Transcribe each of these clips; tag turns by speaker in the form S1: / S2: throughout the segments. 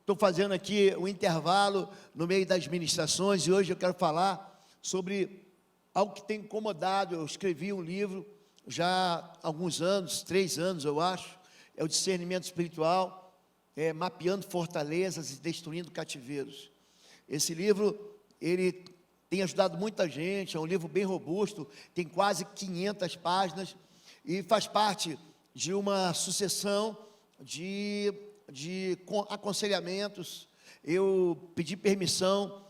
S1: estou fazendo aqui um intervalo no meio das ministrações, e hoje eu quero falar sobre algo que tem incomodado. Eu escrevi um livro já há alguns anos, 3 anos eu acho, é o Discernimento Espiritual, mapeando fortalezas e destruindo cativeiros. Esse livro, ele tem ajudado muita gente, é um livro bem robusto, tem quase 500 páginas, e faz parte de uma sucessão de aconselhamentos. Eu pedi permissão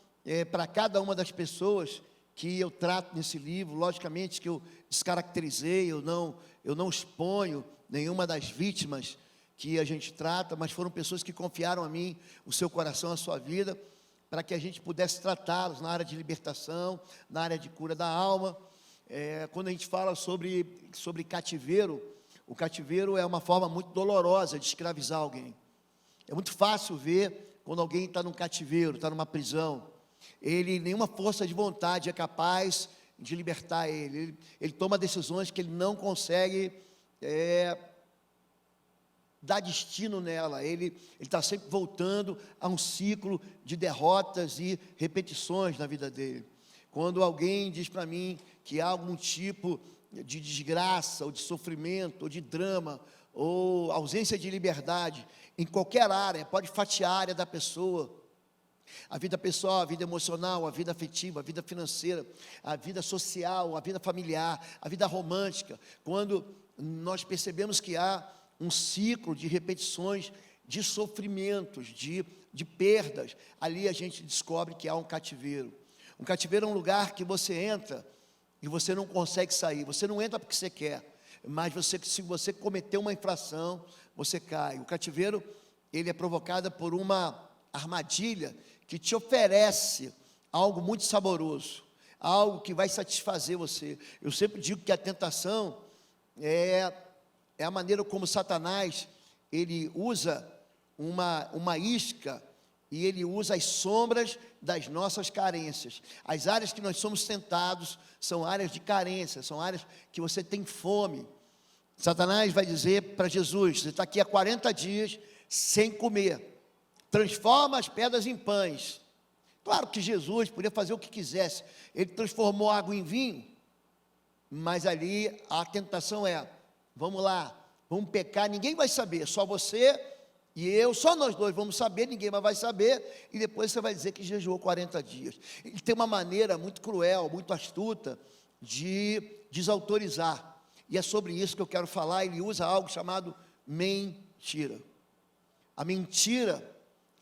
S1: para cada uma das pessoas que eu trato nesse livro. Logicamente que eu descaracterizei, eu não exponho nenhuma das vítimas que a gente trata, mas foram pessoas que confiaram a mim o seu coração, a sua vida, para que a gente pudesse tratá-los na área de libertação, na área de cura da alma. Quando a gente fala sobre cativeiro, o cativeiro é uma forma muito dolorosa de escravizar alguém. É muito fácil ver quando alguém está num cativeiro, está numa prisão. Nenhuma força de vontade é capaz de libertar ele. Ele toma decisões que ele não consegue dar destino nela. Ele está sempre voltando a um ciclo de derrotas e repetições na vida dele. Quando alguém diz para mim que há algum tipo de desgraça, ou de sofrimento, ou de drama, ou ausência de liberdade, em qualquer área, pode fatiar a área da pessoa, a vida pessoal, a vida emocional, a vida afetiva, a vida financeira, a vida social, a vida familiar, a vida romântica. Quando nós percebemos que há um ciclo de repetições, de sofrimentos, de perdas, ali a gente descobre que há um cativeiro. Um cativeiro é um lugar que você entra e você não consegue sair. Você não entra porque você quer, mas se você cometer uma infração, você cai. O cativeiro, ele é provocado por uma armadilha que te oferece algo muito saboroso, algo que vai satisfazer você. Eu sempre digo que a tentação é a maneira como Satanás, ele usa uma isca, e ele usa as sombras das nossas carências. As áreas que nós somos tentados são áreas de carência, são áreas que você tem fome. Satanás vai dizer para Jesus: você está aqui há 40 dias sem comer, transforma as pedras em pães. Claro que Jesus podia fazer o que quisesse, ele transformou água em vinho, mas ali a tentação vamos lá, vamos pecar, ninguém vai saber, só você e eu, só nós dois vamos saber, ninguém mais vai saber, e depois você vai dizer que jejuou 40 dias. Ele tem uma maneira muito cruel, muito astuta, de desautorizar, e é sobre isso que eu quero falar. Ele usa algo chamado mentira. A mentira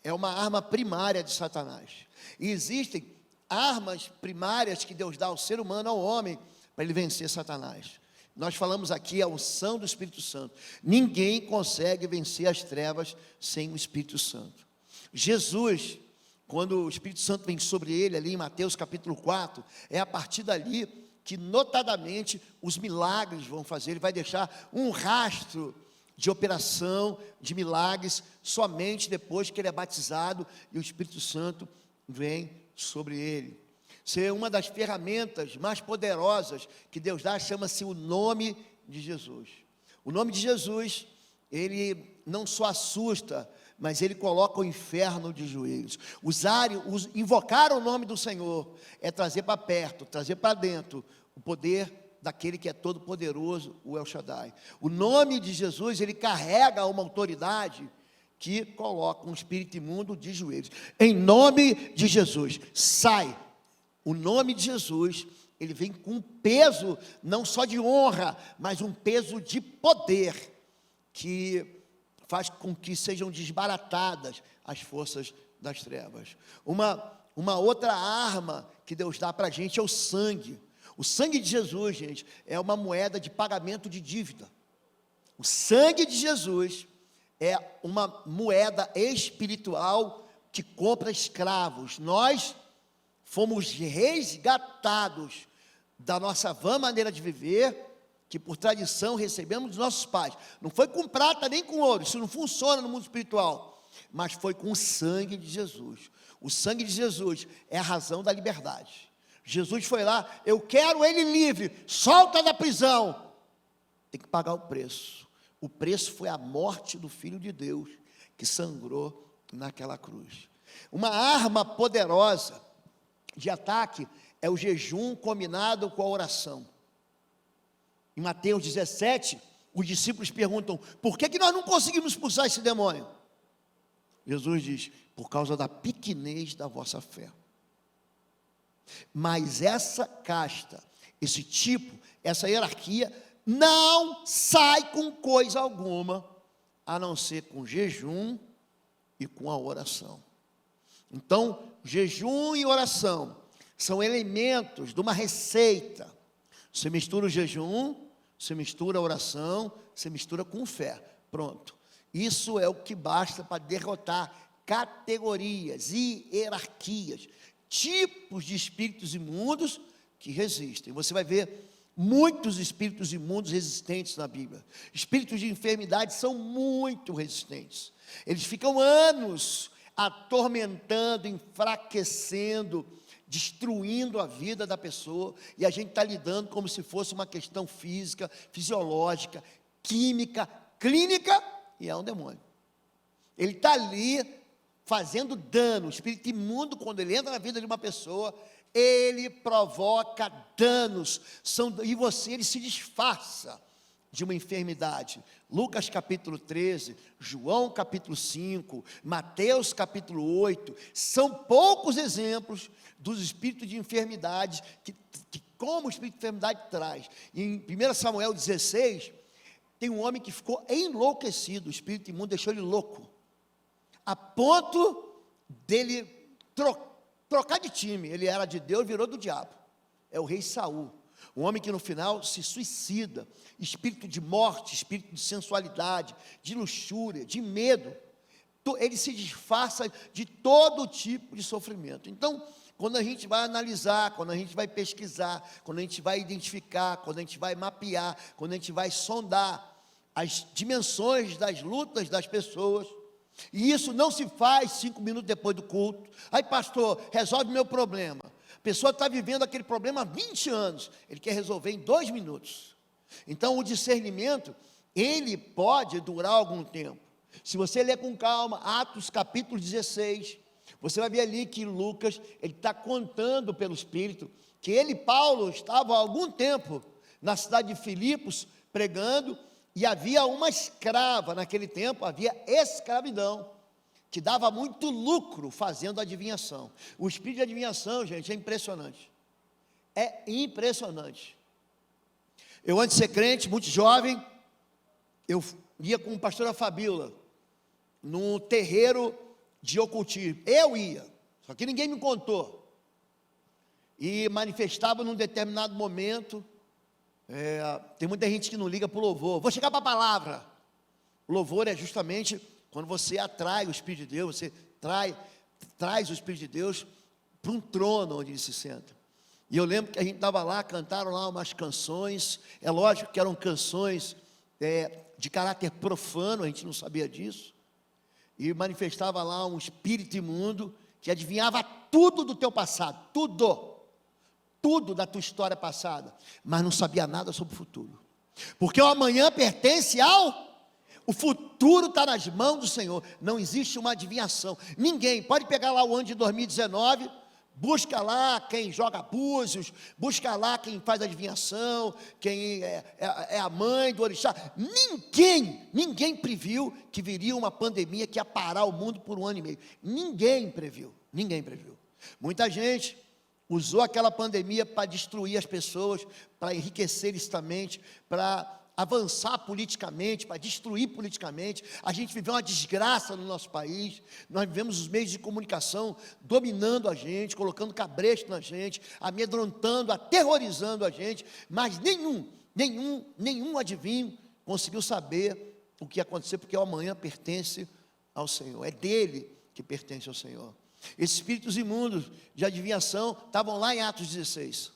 S1: é uma arma primária de Satanás, e existem armas primárias que Deus dá ao ser humano, ao homem, para ele vencer Satanás. Nós falamos aqui a unção do Espírito Santo. Ninguém consegue vencer as trevas sem o Espírito Santo. Jesus, quando o Espírito Santo vem sobre ele, ali em Mateus capítulo 4, é a partir dali que notadamente os milagres vão fazer. Ele vai deixar um rastro de operação, de milagres, somente depois que ele é batizado e o Espírito Santo vem sobre ele. Ser uma das ferramentas mais poderosas que Deus dá, chama-se o nome de Jesus. O nome de Jesus, ele não só assusta, mas ele coloca o inferno de joelhos. Invocar o nome do Senhor é trazer para perto, trazer para dentro o poder daquele que é todo poderoso, o El Shaddai. O nome de Jesus, ele carrega uma autoridade que coloca um espírito imundo de joelhos. Em nome de Jesus, sai. O nome de Jesus, ele vem com um peso, não só de honra, mas um peso de poder, que faz com que sejam desbaratadas as forças das trevas. Uma outra arma que Deus dá para a gente é o sangue. O sangue de Jesus, gente, é uma moeda de pagamento de dívida. O sangue de Jesus é uma moeda espiritual que compra escravos. Nós fomos resgatados da nossa vã maneira de viver, que por tradição recebemos dos nossos pais. Não foi com prata nem com ouro, isso não funciona no mundo espiritual, mas foi com o sangue de Jesus. O sangue de Jesus é a razão da liberdade. Jesus foi lá: eu quero ele livre, solta da prisão. Tem que pagar o preço. O preço foi a morte do Filho de Deus, que sangrou naquela cruz. Uma arma poderosa de ataque é o jejum combinado com a oração. Em Mateus 17, os discípulos perguntam: por que nós não conseguimos expulsar esse demônio? Jesus diz: por causa da pequenez da vossa fé. Mas essa casta, esse tipo, essa hierarquia, não sai com coisa alguma, a não ser com jejum e com a oração. Então, jejum e oração são elementos de uma receita. Você mistura o jejum, você mistura a oração, você mistura com fé. Pronto. Isso é o que basta para derrotar categorias e hierarquias, tipos de espíritos imundos que resistem. Você vai ver muitos espíritos imundos resistentes na Bíblia. Espíritos de enfermidade são muito resistentes. Eles ficam anos atormentando, enfraquecendo, destruindo a vida da pessoa, e a gente está lidando como se fosse uma questão física, fisiológica, química, clínica, e é um demônio. Ele está ali fazendo dano. O espírito imundo, quando ele entra na vida de uma pessoa, ele provoca danos, ele se disfarça de uma enfermidade. Lucas capítulo 13, João capítulo 5, Mateus capítulo 8, são poucos exemplos dos espíritos de enfermidade, que como o espírito de enfermidade traz. Em 1 Samuel 16, tem um homem que ficou enlouquecido, o espírito imundo deixou ele louco, a ponto dele trocar de time. Ele era de Deus, virou do diabo. É o rei Saul, um homem que no final se suicida. Espírito de morte, espírito de sensualidade, de luxúria, de medo. Ele se disfarça de todo tipo de sofrimento. Então, quando a gente vai analisar, quando a gente vai pesquisar, quando a gente vai identificar, quando a gente vai mapear, quando a gente vai sondar as dimensões das lutas das pessoas, e isso não se faz 5 minutos depois do culto. Aí, pastor, resolve meu problema. A pessoa está vivendo aquele problema há 20 anos, ele quer resolver em 2 minutos. Então, o discernimento, ele pode durar algum tempo. Se você ler com calma, Atos capítulo 16, você vai ver ali que Lucas, ele está contando pelo Espírito, que ele, Paulo, estava há algum tempo na cidade de Filipos, pregando, e havia uma escrava, naquele tempo havia escravidão, que dava muito lucro fazendo adivinhação. O espírito de adivinhação, gente, é impressionante. É impressionante. Eu, antes de ser crente, muito jovem, eu ia com o pastor Fabíola, num terreiro de ocultismo. Eu ia, só que ninguém me contou. E manifestava num determinado momento. Tem muita gente que não liga para o louvor. Vou chegar para a palavra. O louvor é justamente quando você atrai o Espírito de Deus, você traz o Espírito de Deus para um trono onde ele se senta. E eu lembro que a gente estava lá, cantaram lá umas canções. É lógico que eram canções de caráter profano, a gente não sabia disso. E manifestava lá um espírito imundo que adivinhava tudo do teu passado, tudo da tua história passada, mas não sabia nada sobre o futuro, porque o amanhã pertence o futuro está nas mãos do Senhor. Não existe uma adivinhação. Ninguém pode pegar lá o ano de 2019, busca lá quem joga búzios, busca lá quem faz adivinhação, quem é a mãe do orixá. Ninguém previu que viria uma pandemia que ia parar o mundo por 1 ano e meio. Ninguém previu. Muita gente usou aquela pandemia para destruir as pessoas, para enriquecer ilicitamente, para avançar politicamente, para destruir politicamente. A gente viveu uma desgraça no nosso país. Nós vivemos os meios de comunicação dominando a gente, colocando cabresto na gente, amedrontando, aterrorizando a gente, mas nenhum adivinho conseguiu saber o que ia acontecer, porque o amanhã pertence ao Senhor, é dele que pertence ao Senhor. Esses espíritos imundos de adivinhação estavam lá em Atos 16.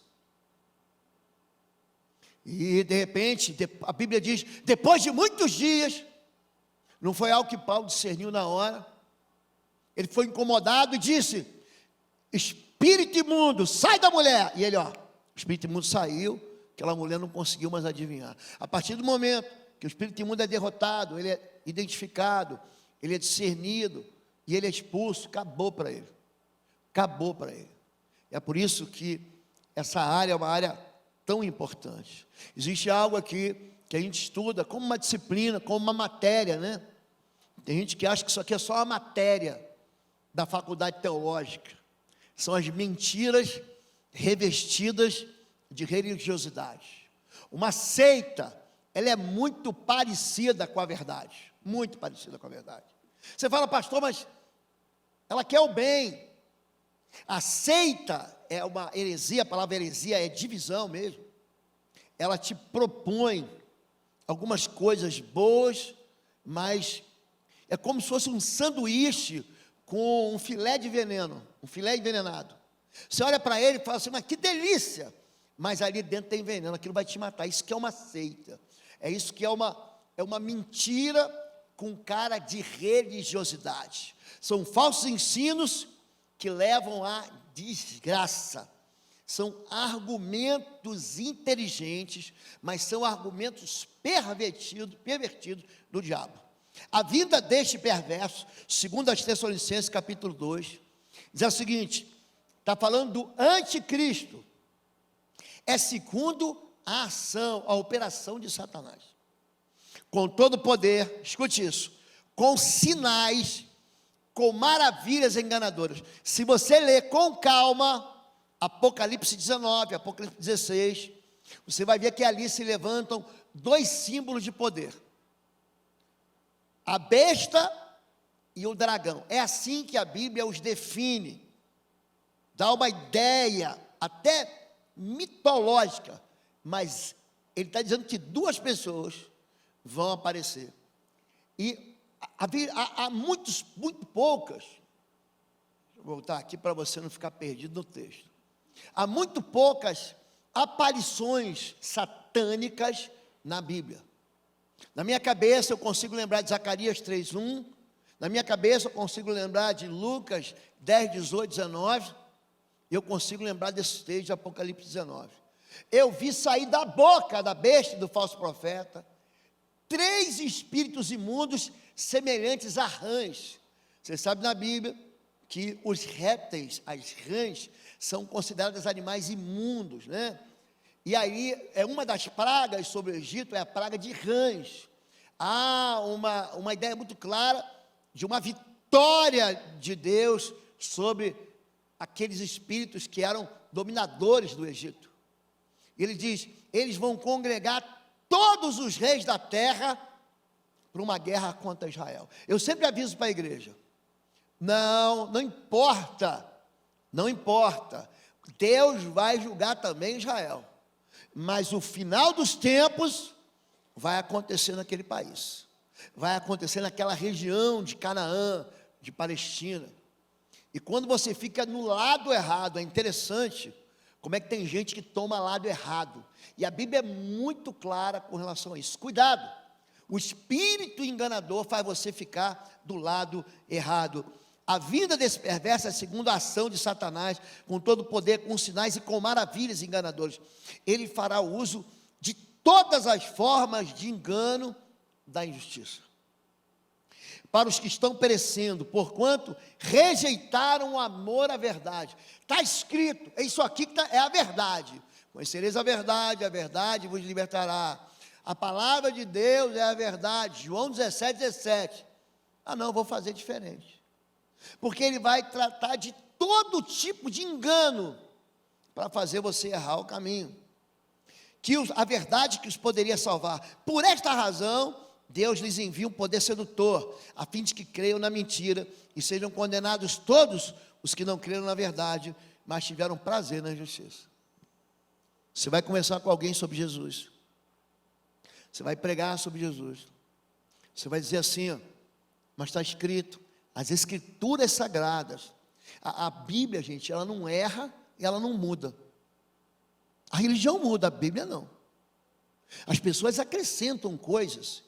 S1: E de repente, a Bíblia diz, depois de muitos dias, não foi algo que Paulo discerniu na hora, ele foi incomodado e disse, espírito imundo, sai da mulher. E ele, o espírito imundo saiu, aquela mulher não conseguiu mais adivinhar. A partir do momento que o espírito imundo é derrotado, ele é identificado, ele é discernido, e ele é expulso, acabou para ele. Acabou para ele. É por isso que essa área é uma área tão importante. Existe algo aqui que a gente estuda como uma disciplina, como uma matéria, né? Tem gente que acha que isso aqui é só uma matéria da faculdade teológica. São as mentiras revestidas de religiosidade. Uma seita, ela é muito parecida com a verdade. Muito parecida com a verdade. Você fala, pastor, mas ela quer o bem. A seita é uma heresia, a palavra heresia é divisão mesmo. Ela te propõe algumas coisas boas, mas é como se fosse um sanduíche com um filé de veneno, um filé envenenado. Você olha para ele e fala assim, mas que delícia! Mas ali dentro tem veneno, aquilo vai te matar. Isso que é uma seita. É isso que é uma mentira com cara de religiosidade. São falsos ensinos que levam à desgraça. São argumentos inteligentes, mas são argumentos pervertidos do diabo. A vinda deste perverso, segundo as Tessalonicenses capítulo 2, diz o seguinte, está falando do anticristo, é segundo a ação, a operação de Satanás, com todo poder, escute isso, com sinais, com maravilhas enganadoras. Se você ler com calma, Apocalipse 19, Apocalipse 16, você vai ver que ali se levantam dois símbolos de poder, a besta e o dragão. É assim que a Bíblia os define, dá uma ideia até mitológica, mas ele está dizendo que duas pessoas vão aparecer, e há muito poucas, vou voltar aqui para você não ficar perdido no texto, há muito poucas aparições satânicas na Bíblia. Na minha cabeça eu consigo lembrar de Zacarias 3:1, na minha cabeça eu consigo lembrar de Lucas 10, 18, 19, eu consigo lembrar desse texto de Apocalipse 19. Eu vi sair da boca da besta e do falso profeta 3 espíritos imundos semelhantes a rãs. Você sabe na Bíblia que os répteis, as rãs, são considerados animais imundos, né? E aí, é uma das pragas sobre o Egito, é a praga de rãs. Há uma ideia muito clara de uma vitória de Deus sobre aqueles espíritos que eram dominadores do Egito. Ele diz, eles vão congregar todos os reis da terra para uma guerra contra Israel. Eu sempre aviso para a igreja, não importa, Deus vai julgar também Israel, mas o final dos tempos vai acontecer naquele país, vai acontecer naquela região de Canaã, de Palestina. E quando você fica no lado errado, é interessante como é que tem gente que toma lado errado, e a Bíblia é muito clara com relação a isso. Cuidado, o espírito enganador faz você ficar do lado errado. A vinda desse perverso é segundo a ação de Satanás, com todo o poder, com sinais e com maravilhas enganadores. Ele fará uso de todas as formas de engano da injustiça, para os que estão perecendo, porquanto rejeitaram o amor à verdade. Está escrito, é isso aqui que é a verdade. Conhecereis a verdade vos libertará. A palavra de Deus é a verdade. João 17, 17. Ah não, vou fazer diferente. Porque ele vai tratar de todo tipo de engano, para fazer você errar o caminho. A verdade que os poderia salvar. Por esta razão, Deus lhes envia um poder sedutor, a fim de que creiam na mentira, e sejam condenados todos os que não creram na verdade, mas tiveram prazer na injustiça. Você vai conversar com alguém sobre Jesus, você vai pregar sobre Jesus, você vai dizer assim, ó, mas está escrito, as escrituras sagradas, a Bíblia, gente, ela não erra e ela não muda. A religião muda, a Bíblia não. As pessoas acrescentam coisas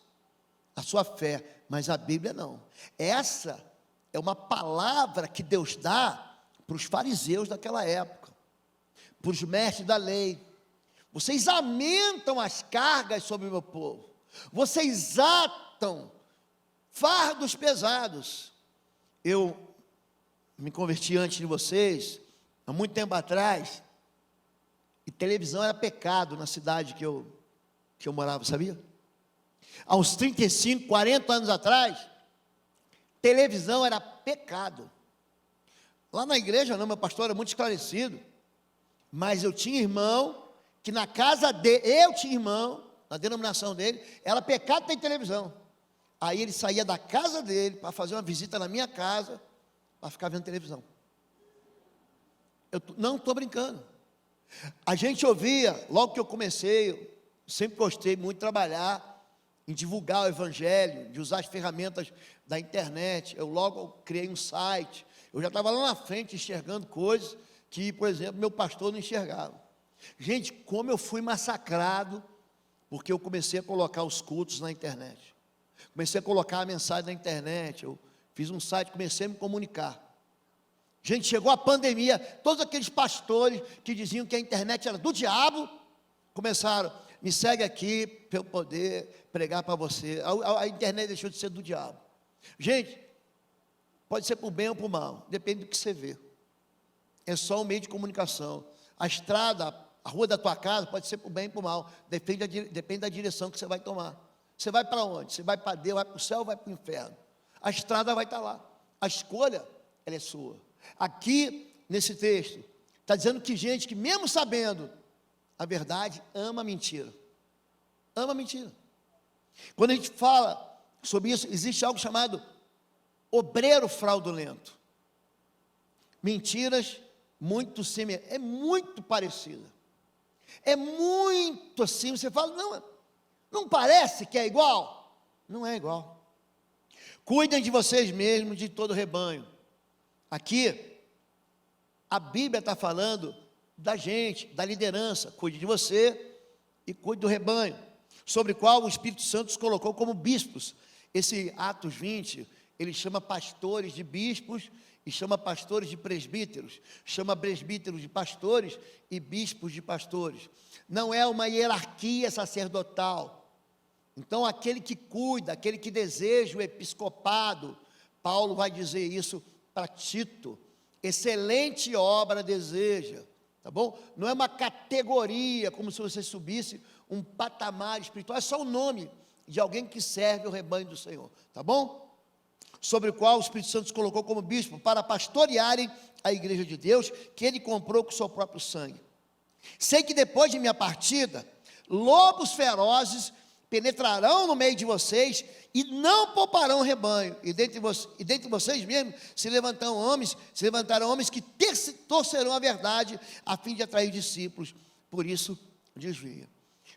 S1: à sua fé, mas a Bíblia não. Essa é uma palavra que Deus dá para os fariseus daquela época, para os mestres da lei. Vocês aumentam as cargas sobre o meu povo, vocês atam fardos pesados. eu me converti antes de vocês, há muito tempo atrás, e televisão era pecado na cidade que eu morava, sabia? Há uns 35, 40 anos atrás, televisão era pecado. Lá na igreja não, meu pastor era muito esclarecido, mas eu tinha irmão, que na casa dele, eu tinha irmão, na denominação dele, era pecado ter televisão. Aí ele saía da casa dele, para fazer uma visita na minha casa, para ficar vendo televisão. Eu não estou brincando. A gente ouvia, logo que eu comecei, eu sempre gostei muito de trabalhar, em divulgar o evangelho, de usar as ferramentas da internet. Eu logo criei um site, eu já estava lá na frente enxergando coisas que, por exemplo, meu pastor não enxergava. Gente, como eu fui massacrado, porque eu comecei a colocar os cultos na internet. Comecei a colocar a mensagem na internet, eu fiz um site, comecei a me comunicar. Gente, chegou a pandemia, todos aqueles pastores que diziam que a internet era do diabo, começaram, me segue aqui para eu poder pregar para você. A internet deixou de ser do diabo. Gente, pode ser para o bem ou para o mal, depende do que você vê. É só um meio de comunicação. A estrada, a rua da tua casa pode ser para o bem ou para o mal, depende da direção que você vai tomar. Você vai para onde? Você vai para Deus, vai para o céu ou vai para o inferno? A estrada vai estar lá. A escolha, ela é sua. Aqui, nesse texto, está dizendo que gente que mesmo sabendo a verdade, ama a mentira. Ama a mentira. Quando a gente fala sobre isso, existe algo chamado obreiro fraudulento. Mentiras muito semelhantes, é muito parecida. É muito assim, você fala, não parece que é igual? Não é igual. Cuidem de vocês mesmos, de todo o rebanho. Aqui, a Bíblia está falando da gente, da liderança. Cuide de você e cuide do rebanho, sobre o qual o Espírito Santo os colocou como bispos. Esse Atos 20, ele chama pastores de bispos e chama pastores de presbíteros, chama presbíteros de pastores e bispos de pastores. Não é uma hierarquia sacerdotal. Então, aquele que cuida, aquele que deseja o episcopado, Paulo vai dizer isso para Tito, excelente obra deseja, tá bom? Não é uma categoria, como se você subisse um patamar espiritual, é só o nome de alguém que serve o rebanho do Senhor, tá bom? Sobre o qual o Espírito Santo se colocou como bispo, para pastorearem a igreja de Deus, que ele comprou com o seu próprio sangue. Sei que depois de minha partida, lobos ferozes penetrarão no meio de vocês e não pouparão o rebanho, e dentre vocês mesmos se levantarão homens que torcerão a verdade, a fim de atrair discípulos, por isso desvia.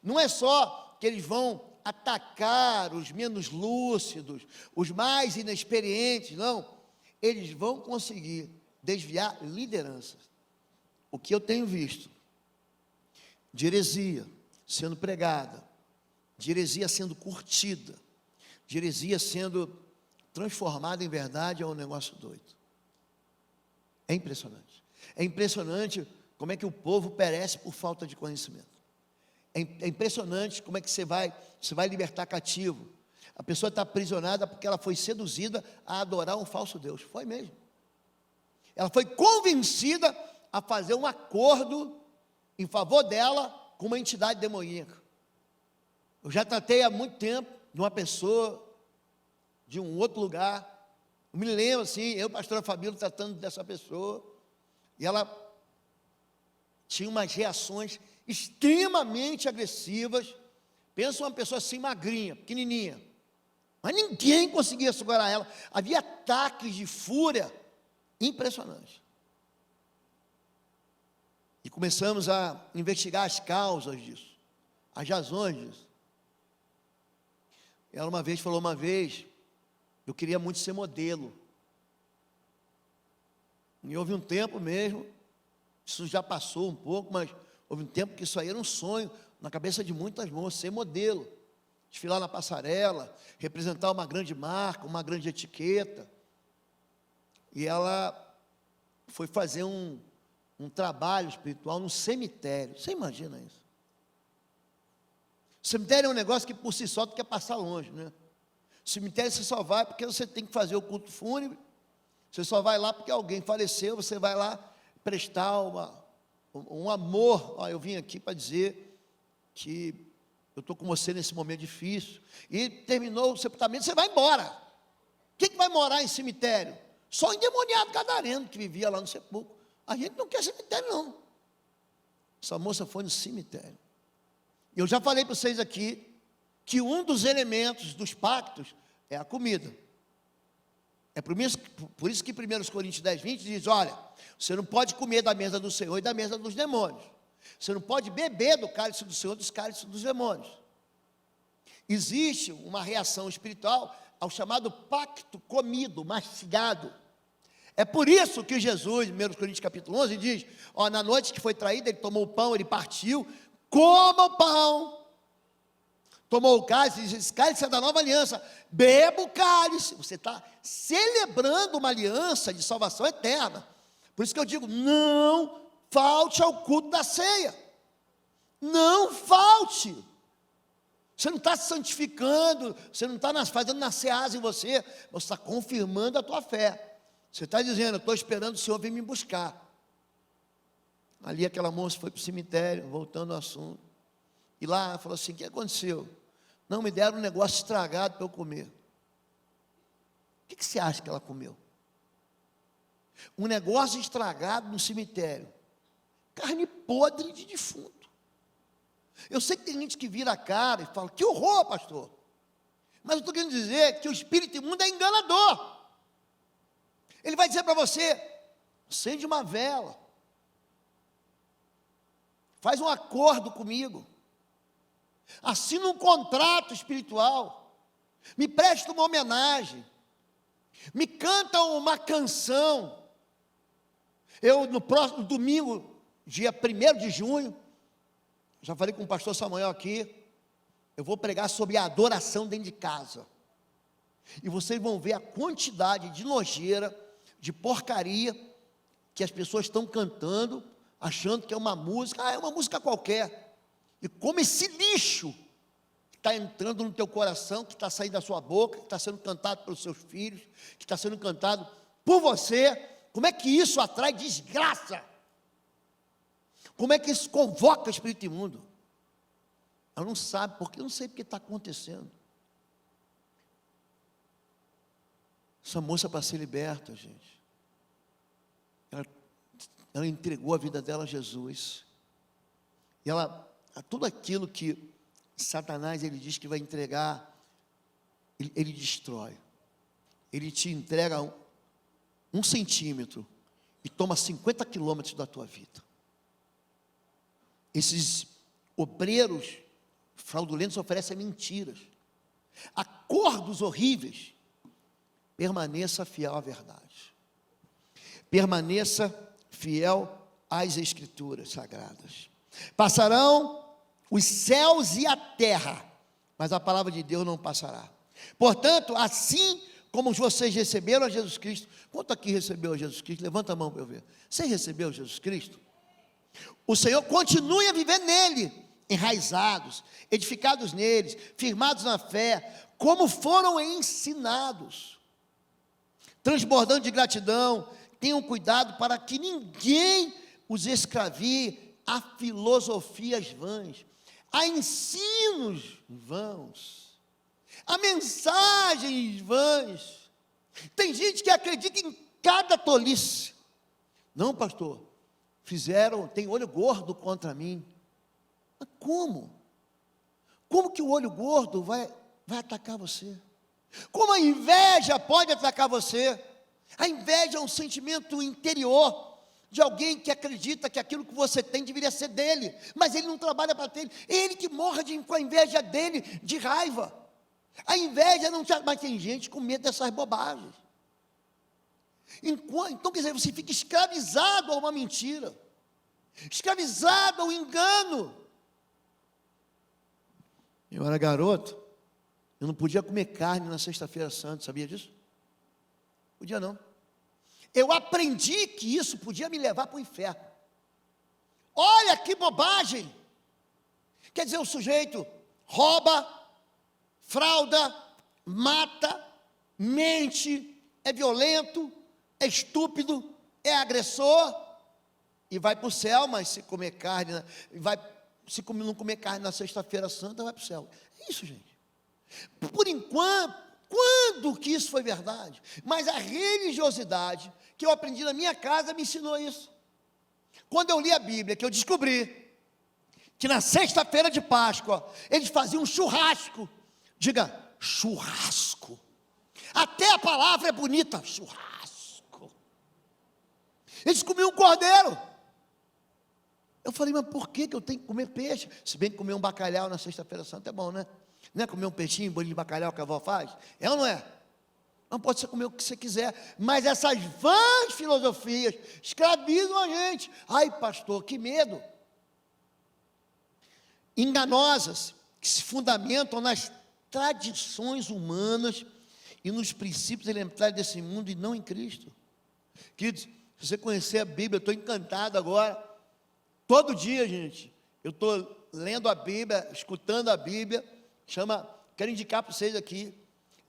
S1: Não é só que eles vão atacar os menos lúcidos, os mais inexperientes, não, eles vão conseguir desviar lideranças. O que eu tenho visto de heresia sendo pregada, de heresia sendo curtida, de heresia sendo transformada em verdade, é um negócio doido. É impressionante. É impressionante como é que o povo perece por falta de conhecimento. É impressionante como é que você vai libertar cativo. A pessoa está aprisionada porque ela foi seduzida a adorar um falso Deus. Foi mesmo. Ela foi convencida a fazer um acordo em favor dela com uma entidade demoníaca. Eu já tratei há muito tempo de uma pessoa de um outro lugar. Eu me lembro assim, eu, pastora Fabíola, tratando dessa pessoa, e ela tinha umas reações extremamente agressivas. Pensa uma pessoa assim magrinha, pequenininha, mas ninguém conseguia segurar ela. Havia ataques de fúria impressionantes. E começamos a investigar as causas disso, as razões disso. Ela falou uma vez, eu queria muito ser modelo. E houve um tempo mesmo, isso já passou um pouco, mas houve um tempo que isso aí era um sonho na cabeça de muitas moças, ser modelo, desfilar na passarela, representar uma grande marca, uma grande etiqueta. E ela foi fazer um trabalho espiritual no cemitério. Você imagina isso? O cemitério é um negócio que por si só tu quer passar longe, né? O cemitério você só vai porque você tem que fazer o culto fúnebre, Você só vai lá porque alguém faleceu, você vai lá prestar um amor. Ó, eu vim aqui para dizer que eu estou com você nesse momento difícil. E terminou o sepultamento, você vai embora. Quem que vai morar em cemitério? Só o endemoniado gadareno que vivia lá no sepulcro. A gente não quer cemitério, não. Essa moça foi no cemitério. Eu já falei para vocês aqui que um dos elementos dos pactos é a comida. É por isso que 1 Coríntios 10, 20 diz, olha, você não pode comer da mesa do Senhor e da mesa dos demônios. Você não pode beber do cálice do Senhor e dos cálices dos demônios. Existe uma reação espiritual ao chamado pacto comido, mastigado. É por isso que Jesus, em 1 Coríntios capítulo 11, diz, ó, na noite que foi traído, ele tomou o pão, ele partiu, coma o pão, tomou o cálice, diz, esse cálice é da nova aliança, beba o cálice, você está celebrando uma aliança de salvação eterna. Por isso que eu digo, não falte ao culto da ceia, não falte. Você não está se santificando, você não está fazendo nascer asa em você, você está confirmando a tua fé. Você está dizendo, eu estou esperando o Senhor vir me buscar. Ali aquela moça foi para o cemitério, voltando ao assunto. E lá falou assim, o que aconteceu? Não, me deram um negócio estragado para eu comer. O que você acha que ela comeu? Um negócio estragado no cemitério. Carne podre de defunto. Eu sei que tem gente que vira a cara e fala, que horror, pastor. Mas eu estou querendo dizer que o espírito imundo é enganador. Ele vai dizer para você, acende uma vela, faz um acordo comigo, assina um contrato espiritual, me presta uma homenagem, me canta uma canção. Eu, no próximo domingo, dia 1º de junho, já falei com o pastor Samuel aqui, eu vou pregar sobre a adoração dentro de casa, e vocês vão ver a quantidade de nojeira, de porcaria, que as pessoas estão cantando, achando que é uma música, é uma música qualquer, e como esse lixo, que está entrando no teu coração, que está saindo da sua boca, que está sendo cantado pelos seus filhos, que está sendo cantado por você, como é que isso atrai desgraça? Como é que isso convoca o espírito imundo? Ela não sabe, porque eu não sei porque está acontecendo. Essa moça para ser liberta, gente, ela entregou a vida dela a Jesus, e tudo aquilo que Satanás, ele diz que vai entregar, ele destrói, ele te entrega 1 centímetro, e toma 50 quilômetros da tua vida. Esses obreiros fraudulentos oferecem mentiras, acordos horríveis. Permaneça fiel à verdade, permaneça fiel às Escrituras Sagradas. Passarão os céus e a terra, mas a palavra de Deus não passará. Portanto, assim como vocês receberam a Jesus Cristo, quanto aqui recebeu a Jesus Cristo? Levanta a mão para eu ver. Você recebeu Jesus Cristo? O Senhor continue a viver nele, enraizados, edificados neles, firmados na fé, como foram ensinados, transbordando de gratidão. Tenham cuidado para que ninguém os escravie a filosofias vãs, a ensinos vãos, a mensagens vãs. Tem gente que acredita em cada tolice. Não, pastor, tem olho gordo contra mim. Mas como? Como que o olho gordo vai atacar você? Como a inveja pode atacar você? A inveja é um sentimento interior de alguém que acredita que aquilo que você tem deveria ser dele, mas ele não trabalha para ter, ele que morre com a inveja dele, de raiva. A inveja não te... Mas tem gente com medo dessas bobagens. Então, quer dizer, você fica escravizado a uma mentira, escravizado ao engano. Eu era garoto, eu não podia comer carne na sexta-feira santa, sabia disso? Podia não. Eu aprendi que isso podia me levar para o inferno. Olha que bobagem! Quer dizer, o sujeito rouba, frauda, mata, mente, é violento, é estúpido, é agressor, e vai para o céu, mas se comer carne, se não comer carne na sexta-feira santa, vai para o céu. É isso, gente. Por enquanto, quando que isso foi verdade? Mas a religiosidade que eu aprendi na minha casa me ensinou isso. Quando eu li a Bíblia, que eu descobri que na sexta-feira de Páscoa, eles faziam um churrasco. Diga, churrasco. Até a palavra é bonita, churrasco. Eles comiam um cordeiro. Eu falei, mas por que eu tenho que comer peixe? Se bem que comer um bacalhau na sexta-feira santa é bom, né? Não é comer um peixinho, um bolinho de bacalhau que a avó faz? É ou não é? Não pode ser comer o que você quiser. Mas essas vãs filosofias escravizam a gente. Ai, pastor, que medo. Enganosas, que se fundamentam nas tradições humanas e nos princípios elementares desse mundo e não em Cristo. Queridos, se você conhecer a Bíblia, eu estou encantado agora. Todo dia, gente, eu estou lendo a Bíblia, escutando a Bíblia. Quero indicar para vocês aqui,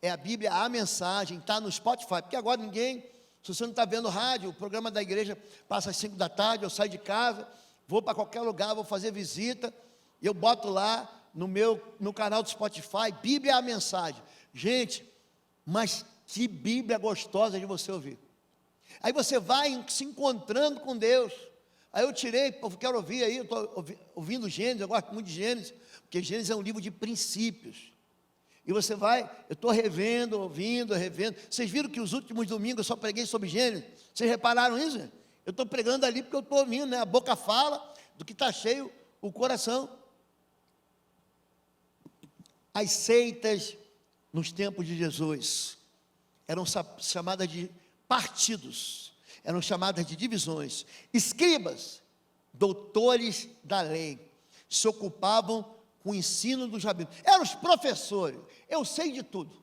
S1: é a Bíblia, a mensagem, está no Spotify, porque agora ninguém, se você não está vendo rádio, o programa da igreja passa às 5 da tarde, eu saio de casa, vou para qualquer lugar, vou fazer visita, e eu boto lá no canal do Spotify, Bíblia, a mensagem. Gente, mas que Bíblia gostosa de você ouvir. Aí você vai se encontrando com Deus. Aí eu quero ouvir aí, eu estou ouvindo Gênesis, eu gosto muito de Gênesis, porque Gênesis é um livro de princípios. E você vai, eu estou revendo, ouvindo, revendo. Vocês viram que os últimos domingos eu só preguei sobre Gênesis? Vocês repararam isso? Eu estou pregando ali porque eu estou ouvindo, né? A boca fala do que está cheio o coração. As seitas nos tempos de Jesus eram chamadas de partidos, eram chamadas de divisões. Escribas, doutores da lei, se ocupavam com o ensino dos rabinos. Eram os professores, eu sei de tudo.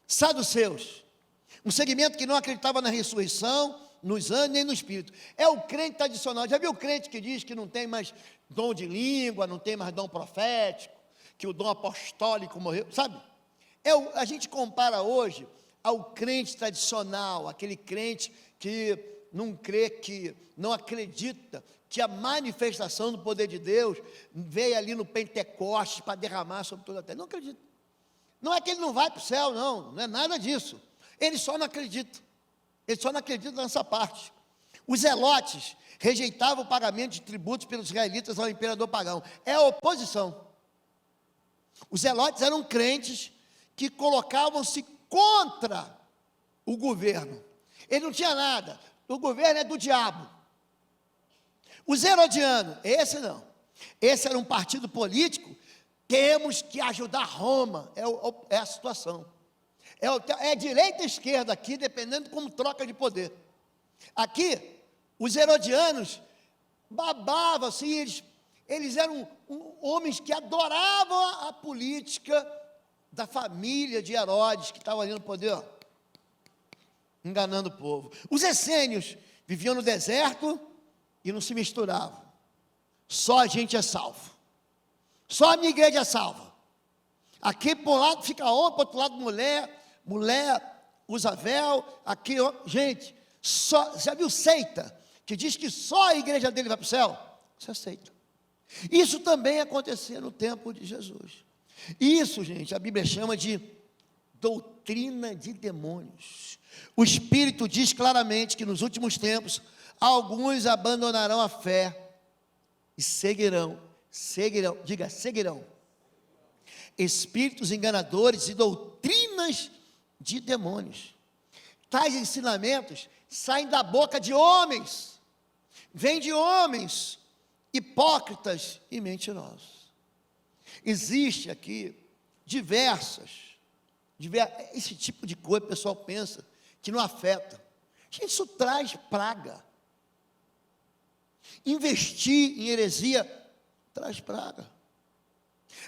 S1: Saduceus, um segmento que não acreditava na ressurreição, nos anjos nem no Espírito. É o crente tradicional. Já viu o crente que diz que não tem mais dom de língua, não tem mais dom profético, que o dom apostólico morreu, sabe? A gente compara hoje ao crente tradicional, aquele crente que não crê, que não acredita que a manifestação do poder de Deus veio ali no Pentecostes para derramar sobre toda a terra. Não acredita. Não é que ele não vai para o céu, não é nada disso. Ele só não acredita. Ele só não acredita nessa parte. Os zelotes rejeitavam o pagamento de tributos pelos israelitas ao imperador pagão. É a oposição. Os zelotes eram crentes que colocavam-se contra o governo. Ele não tinha nada. O governo é do diabo. Os herodianos, esse não. Esse era um partido político. Temos que ajudar Roma. É a situação. É direita e esquerda aqui, dependendo de como troca de poder. Aqui, os herodianos babavam, assim, eles eram homens que adoravam a política da família de Herodes, que estava ali no poder, ó, enganando o povo. Os essênios viviam no deserto e não se misturavam. Só a gente é salvo. Só a minha igreja é salva. Aqui por um lado fica homem, por outro lado mulher usa véu. Aqui, gente, já viu seita? Que diz que só a igreja dele vai para o céu? Isso é seita. Isso também acontecia no tempo de Jesus. Isso, gente, a Bíblia chama de doutrina de demônios. O Espírito diz claramente que nos últimos tempos, alguns abandonarão a fé e seguirão, espíritos enganadores e doutrinas de demônios. Tais ensinamentos saem da boca de homens, vêm de homens hipócritas e mentirosos. Existe aqui esse tipo de coisa, o pessoal pensa que não afeta. Gente, isso traz praga. Investir em heresia traz praga.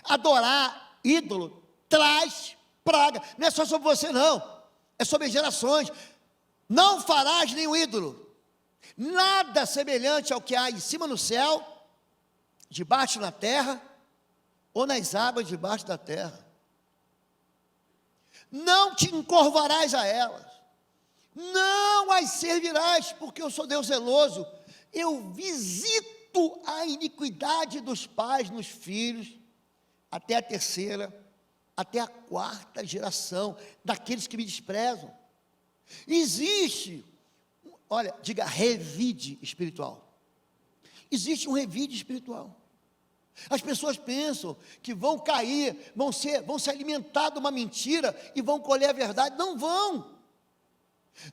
S1: Adorar ídolo traz praga. Não é só sobre você, não. É sobre gerações. Não farás nenhum ídolo. Nada semelhante ao que há em cima no céu, debaixo na terra, ou nas águas debaixo da terra. Não te encurvarás a elas. não as servirás, porque eu sou Deus zeloso, eu visito a iniquidade dos pais nos filhos, até a terceira, até a quarta geração, daqueles que me desprezam. Existe, olha, diga revide espiritual. Existe um revide espiritual. As pessoas pensam que vão cair, vão se alimentar de uma mentira e vão colher a verdade. Não vão.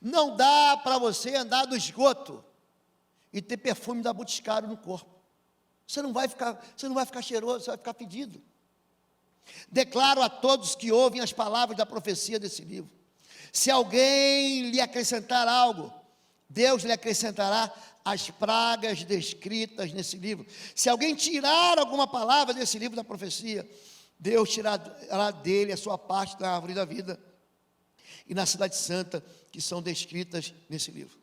S1: Não dá para você andar no esgoto e ter perfume da Boticário no corpo. Você não vai ficar cheiroso, você vai ficar fedido. Declaro a todos que ouvem as palavras da profecia desse livro: se alguém lhe acrescentar algo, Deus lhe acrescentará as pragas descritas nesse livro. Se alguém tirar alguma palavra desse livro da profecia, Deus tirará dele a sua parte da árvore da vida e na cidade santa, que são descritas nesse livro.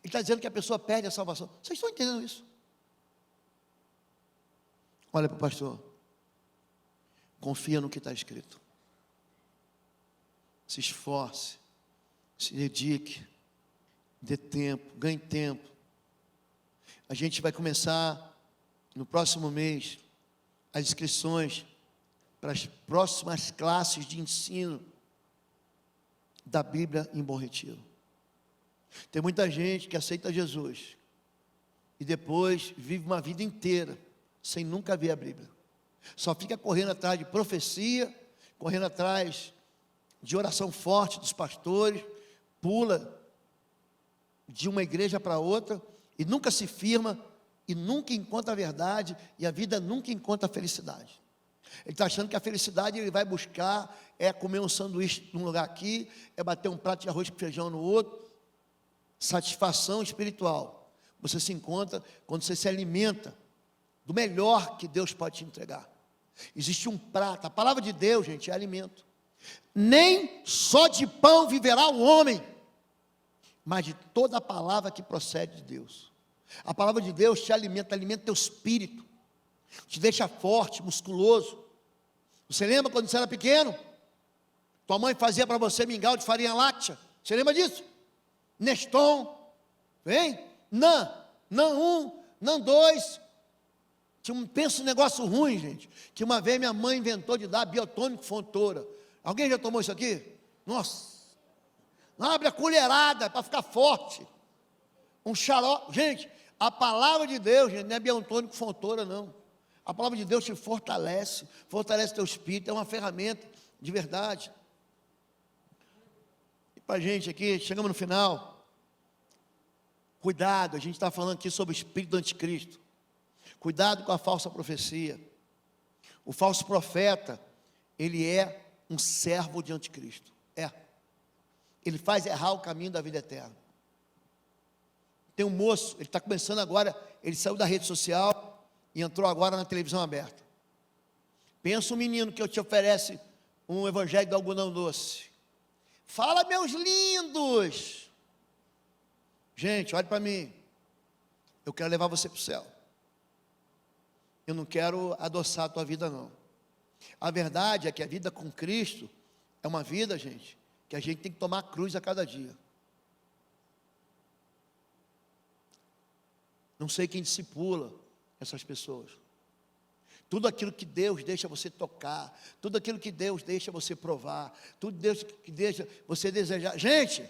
S1: Ele está dizendo que a pessoa perde a salvação. Vocês estão entendendo isso? Olha para o pastor. Confia no que está escrito. Se esforce, se dedique, dê tempo, ganhe tempo. A gente vai começar no próximo mês as inscrições para as próximas classes de ensino da Bíblia em Bom Retiro. Tem muita gente que aceita Jesus e depois vive uma vida inteira sem nunca ver a Bíblia. Só fica correndo atrás de profecia, correndo atrás de oração forte dos pastores, pula de uma igreja para outra e nunca se firma e nunca encontra a verdade e a vida nunca encontra a felicidade. Ele está achando que a felicidade ele vai buscar é comer um sanduíche num lugar aqui, é bater um prato de arroz com feijão no outro. Satisfação espiritual você se encontra quando você se alimenta do melhor que Deus pode te entregar. Existe um prato, a palavra de Deus, gente, é alimento. Nem só de pão viverá o homem, mas de toda a palavra que procede de Deus. A palavra de Deus te alimenta teu espírito, te deixa forte, musculoso. Você lembra quando você era pequeno? Tua mãe fazia para você mingau de farinha láctea. Você lembra disso? Neston, vem? Nan 1, Nan 2. Pensa um negócio ruim, gente, que uma vez minha mãe inventou de dar biotônico Fontoura. Alguém já tomou isso aqui? Nossa, abre a colherada para ficar forte. Um xarope. Gente, a palavra de Deus, gente, não é biotônico Fontoura, não. A palavra de Deus te fortalece teu espírito, é uma ferramenta de verdade. E para a gente aqui, chegamos no final. Cuidado, a gente está falando aqui sobre o espírito do anticristo. Cuidado com a falsa profecia. O falso profeta, ele é um servo de anticristo. Ele faz errar o caminho da vida eterna. Tem um moço, ele está começando agora, ele saiu da rede social e entrou agora na televisão aberta. Pensa um menino que te oferece um evangelho do algodão doce. Fala, meus lindos. Gente, olhe para mim. Eu quero levar você para o céu. Eu não quero adoçar a tua vida, não. A verdade é que a vida com Cristo é uma vida, gente, que a gente tem que tomar a cruz a cada dia. Não sei quem discipula essas pessoas. Tudo aquilo que Deus deixa você tocar, tudo aquilo que Deus deixa você provar, tudo Deus que deixa você desejar. Gente,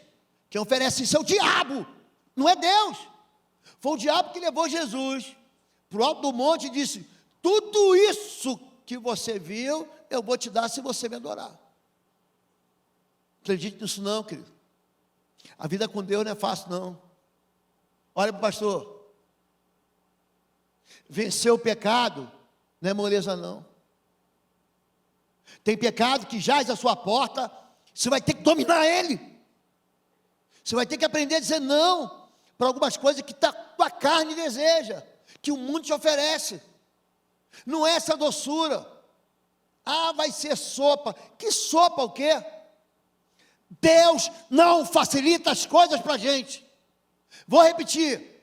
S1: quem oferece isso é o diabo, não é Deus. Foi o diabo que levou Jesus para o alto do monte e disse: tudo isso que você viu, eu vou te dar se você me adorar. Acredite nisso não, querido. A vida com Deus não é fácil, não. Olha para o pastor. Vencer o pecado não é moleza, não. Tem pecado que jaz à sua porta, você vai ter que dominar ele. Você vai ter que aprender a dizer não para algumas coisas que a tua carne deseja, que o mundo te oferece. Não é essa doçura. Vai ser sopa. Que sopa o quê? Deus não facilita as coisas para a gente. Vou repetir.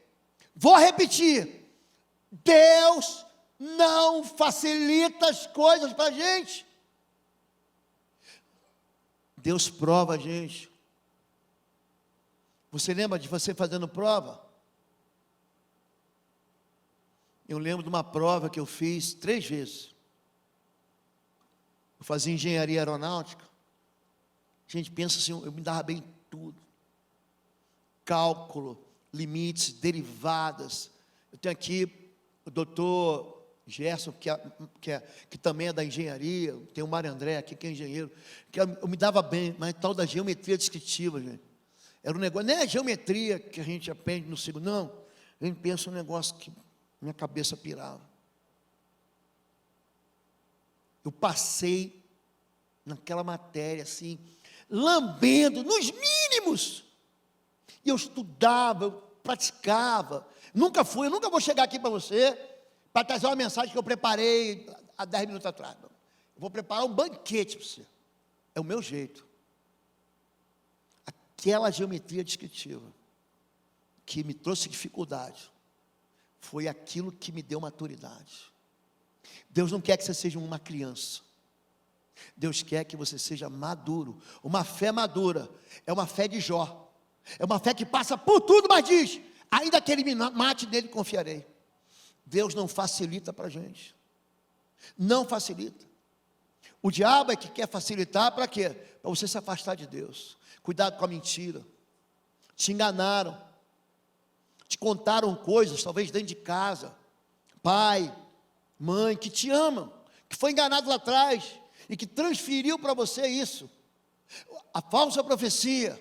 S1: Deus não facilita as coisas para a gente. Deus prova a gente. Você lembra de você fazendo prova? Eu lembro de uma prova que eu fiz 3 vezes. Eu fazia engenharia aeronáutica. A gente pensa assim, eu me dava bem em tudo. Cálculo, limites, derivadas. Eu tenho aqui o doutor Gerson, que também é da engenharia. Tem o Mário André aqui, que é engenheiro. Que eu me dava bem, mas tal da geometria descritiva, gente. Era um negócio, nem a geometria que a gente aprende no segundo, não. A gente pensa um negócio que minha cabeça pirava. Eu passei naquela matéria assim, lambendo nos mínimos. E eu estudava, eu praticava. Eu nunca vou chegar aqui para você para trazer uma mensagem que eu preparei há 10 minutos atrás. Eu vou preparar um banquete para você. É o meu jeito. Aquela geometria descritiva que me trouxe dificuldade foi aquilo que me deu maturidade. Deus não quer que você seja uma criança. Deus quer que você seja maduro. Uma fé madura é uma fé de Jó. É uma fé que passa por tudo, mas diz: ainda que ele me mate, nele confiarei. Deus não facilita para a gente. Não facilita. O diabo é que quer facilitar para quê? Para você se afastar de Deus. Cuidado com a mentira. Te enganaram. Te contaram coisas, talvez dentro de casa. Pai, mãe, que te amam. Que foi enganado lá atrás. E que transferiu para você isso. A falsa profecia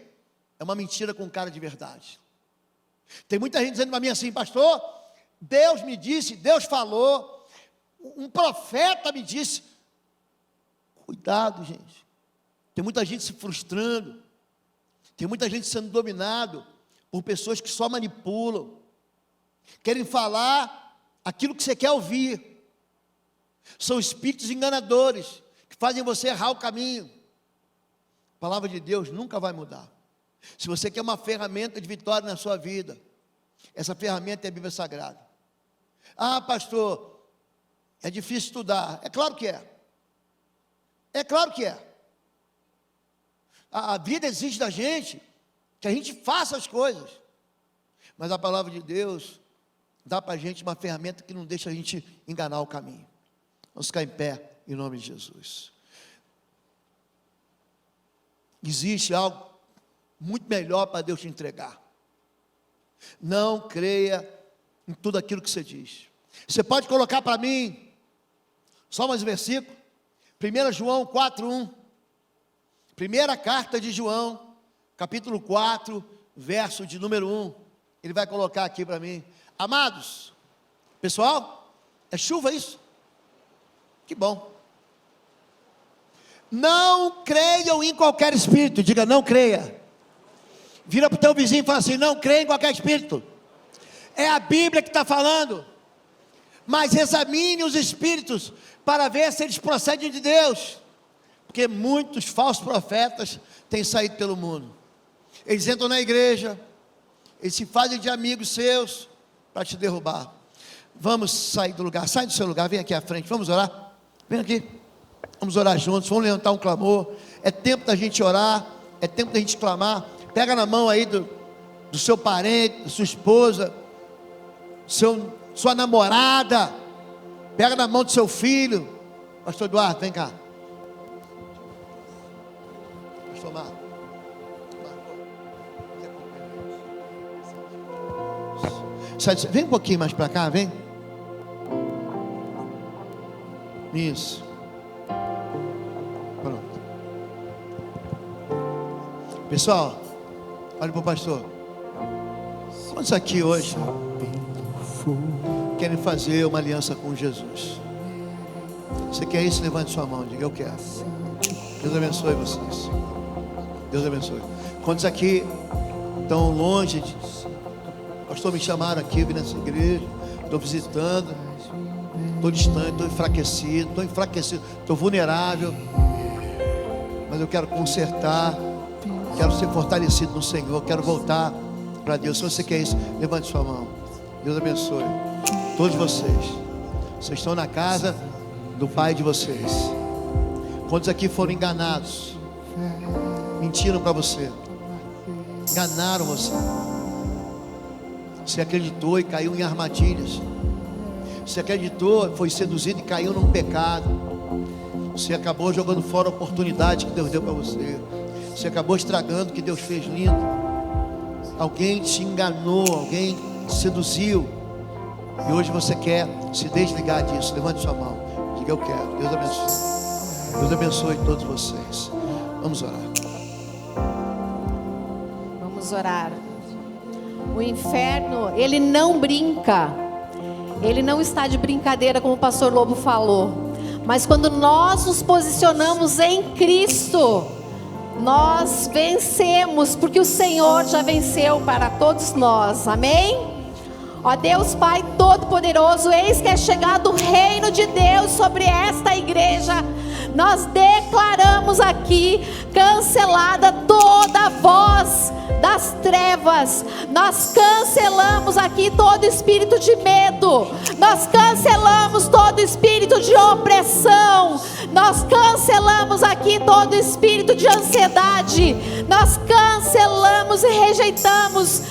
S1: é uma mentira com cara de verdade. Tem muita gente dizendo para mim assim: pastor, Deus me disse, Deus falou, um profeta me disse. Cuidado, gente. Tem muita gente se frustrando. Tem muita gente sendo dominado por pessoas que só manipulam. Querem falar aquilo que você quer ouvir. São espíritos enganadores que fazem você errar o caminho. A palavra de Deus nunca vai mudar. Se você quer uma ferramenta de vitória na sua vida, essa ferramenta é a Bíblia Sagrada. Ah, pastor, é difícil estudar. É claro que é. É claro que é. A vida exige da gente que a gente faça as coisas. Mas a palavra de Deus dá para a gente uma ferramenta que não deixa a gente enganar o caminho. Vamos ficar em pé em nome de Jesus. Existe algo muito melhor para Deus te entregar. Não creia em tudo aquilo que você diz. Você pode colocar para mim só mais um versículo? 1 João 4:1. Primeira carta de João, capítulo 4, verso de número 1. Ele vai colocar aqui para mim. Amados, pessoal, é chuva isso? Que bom. Não creiam em qualquer espírito. Diga, não creia. Vira para o teu vizinho e fala assim: não creia em qualquer espírito. É a Bíblia que está falando. Mas examine os espíritos para ver se eles procedem de Deus. Porque muitos falsos profetas têm saído pelo mundo. Eles entram na igreja, eles se fazem de amigos seus para te derrubar. Vamos sair do lugar, sai do seu lugar, vem aqui à frente, vamos orar. Vem aqui, vamos orar juntos, vamos levantar um clamor. É tempo da gente orar, é tempo da gente clamar. Pega na mão aí do seu parente, da sua esposa, sua namorada. Pega na mão do seu filho. Pastor Eduardo, vem cá. Pastor Marco. Vem um pouquinho mais para cá, vem. Isso. Pronto. Pessoal, olha para o pastor. Quantos aqui hoje querem fazer uma aliança com Jesus? Você quer isso? Levante sua mão, diga: eu quero. Deus abençoe vocês. Deus abençoe. Quantos aqui estão longe de... Pastor, me chamaram aqui, vim nessa igreja, estou visitando, estou distante, estou enfraquecido, estou vulnerável, mas eu quero consertar, quero ser fortalecido no Senhor, quero voltar para Deus. Se você quer isso, levante sua mão. Deus abençoe todos vocês. Vocês estão na casa do Pai de vocês. Quantos aqui foram enganados? Mentiram para você? enganaram você. Você acreditou e caiu em armadilhas. Você acreditou, foi seduzido e caiu num pecado. Você acabou jogando fora a oportunidade que Deus deu para você. Você acabou estragando o que Deus fez lindo. Alguém te enganou, alguém te seduziu. E hoje você quer se desligar disso. Levante sua mão. Diga: eu quero. Deus abençoe. Deus abençoe todos vocês. Vamos orar.
S2: Vamos orar. O inferno, ele não brinca. Ele não está de brincadeira, como o pastor Lobo falou. Mas quando nós nos posicionamos em Cristo, nós vencemos, porque o Senhor já venceu para todos nós. Amém? Ó Deus Pai Todo-Poderoso, eis que é chegado o reino de Deus sobre esta igreja. Nós declaramos aqui, cancelada toda voz das trevas. Nós cancelamos aqui todo espírito de medo. Nós cancelamos todo espírito de opressão. Nós cancelamos aqui todo espírito de ansiedade. Nós cancelamos e rejeitamos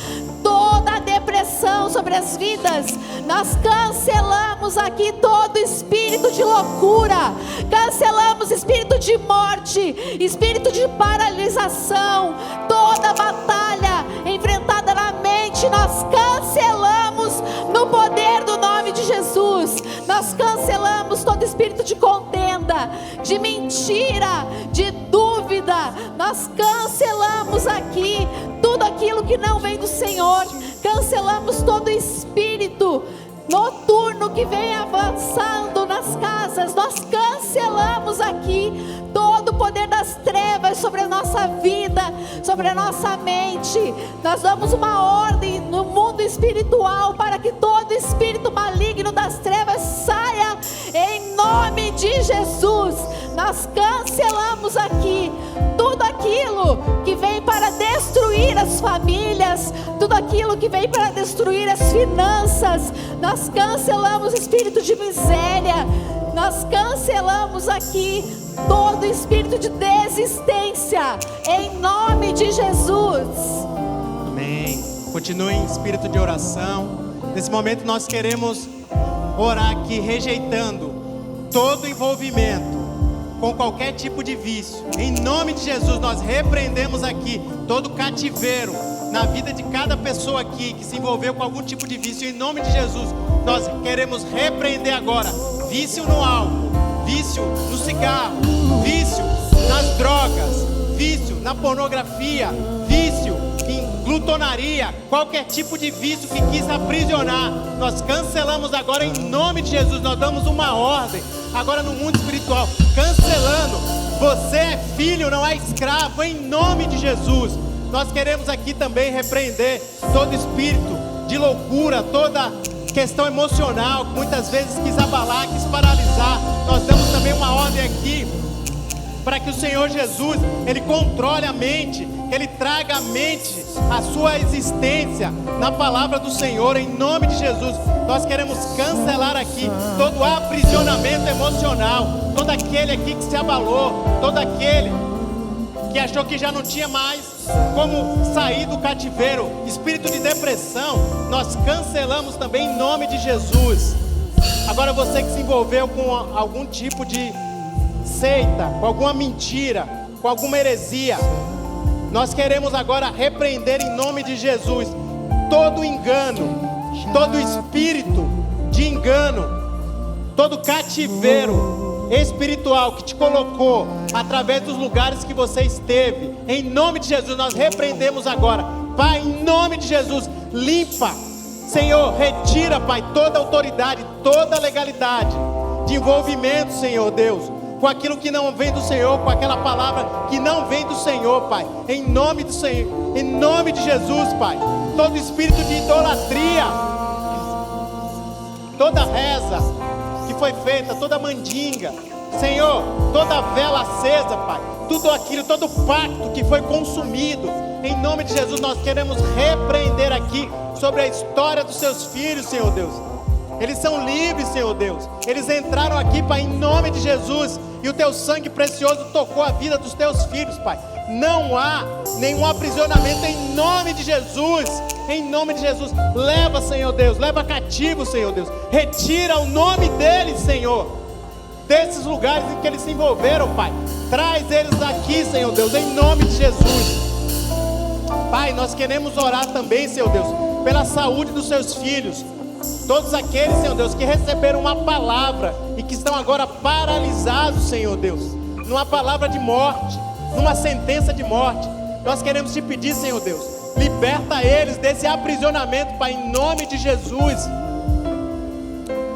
S2: toda a depressão sobre as vidas. Nós cancelamos aqui todo espírito de loucura. Cancelamos espírito de morte, espírito de paralisação. Toda batalha enfrentada na mente, nós cancelamos no poder do nome de Jesus. Nós cancelamos todo espírito de contenda, de mentira, de dúvida. Nós cancelamos aqui tudo aquilo que não vem do Senhor. Cancelamos todo espírito noturno que vem avançando nas casas. Nós cancelamos aqui todo o poder das trevas sobre a nossa vida, sobre a nossa mente. Nós damos uma ordem no mundo espiritual para que todo espírito maligno das trevas saia em nome de Jesus. Nós cancelamos aqui tudo aquilo que vem para destruir as famílias, tudo aquilo que vem para destruir as finanças. Nós cancelamos o espírito de miséria. Nós cancelamos aqui todo espírito de desistência, em nome de Jesus.
S3: Amém. Continue em espírito de oração. Nesse momento nós queremos orar aqui, rejeitando todo envolvimento com qualquer tipo de vício. Em nome de Jesus, nós repreendemos aqui todo cativeiro na vida de cada pessoa aqui que se envolveu com algum tipo de vício. Em nome de Jesus, nós queremos repreender agora vício no álcool, vício no cigarro, vício nas drogas, vício na pornografia, vício em glutonaria, qualquer tipo de vício que quis aprisionar, nós cancelamos agora em nome de Jesus. Nós damos uma ordem agora no mundo espiritual, cancelando. Você é filho, não é escravo, em nome de Jesus. Nós queremos aqui também repreender todo espírito de loucura, toda questão emocional que muitas vezes quis abalar, quis paralisar. Nós damos também uma ordem aqui para que o Senhor Jesus, Ele controle a mente, Ele traga à mente a sua existência na palavra do Senhor, em nome de Jesus. Nós queremos cancelar aqui todo aprisionamento emocional, todo aquele aqui que se abalou, todo aquele que achou que já não tinha mais como sair do cativeiro, espírito de depressão, nós cancelamos também em nome de Jesus. Agora você que se envolveu com algum tipo de seita, com alguma mentira, com alguma heresia, nós queremos agora repreender em nome de Jesus todo engano, todo espírito de engano, todo cativeiro espiritual que te colocou através dos lugares que você esteve. Em nome de Jesus nós repreendemos agora, Pai, em nome de Jesus, limpa, Senhor, retira, Pai, toda autoridade, toda legalidade de envolvimento, Senhor Deus, com aquilo que não vem do Senhor, com aquela palavra que não vem do Senhor, Pai, em nome do Senhor, em nome de Jesus, Pai. Todo espírito de idolatria, toda reza que foi feita, toda mandinga, Senhor, toda vela acesa, Pai, tudo aquilo, todo pacto que foi consumido, em nome de Jesus nós queremos repreender aqui sobre a história dos seus filhos, Senhor Deus. Eles são livres, Senhor Deus. Eles entraram aqui, Pai, em nome de Jesus, e o Teu sangue precioso tocou a vida dos Teus filhos, Pai. não há nenhum aprisionamento em nome de Jesus. Em nome de Jesus, leva, Senhor Deus, leva cativo, Senhor Deus, retira o nome deles, Senhor, desses lugares em que eles se envolveram, Pai. Traz eles aqui, Senhor Deus, em nome de Jesus. Pai, nós queremos orar também, Senhor Deus, pela saúde dos seus filhos. Todos aqueles, Senhor Deus, que receberam uma palavra e que estão agora paralisados, Senhor Deus, numa palavra de morte, numa sentença de morte. Nós queremos te pedir, Senhor Deus, liberta eles desse aprisionamento, Pai, em nome de Jesus.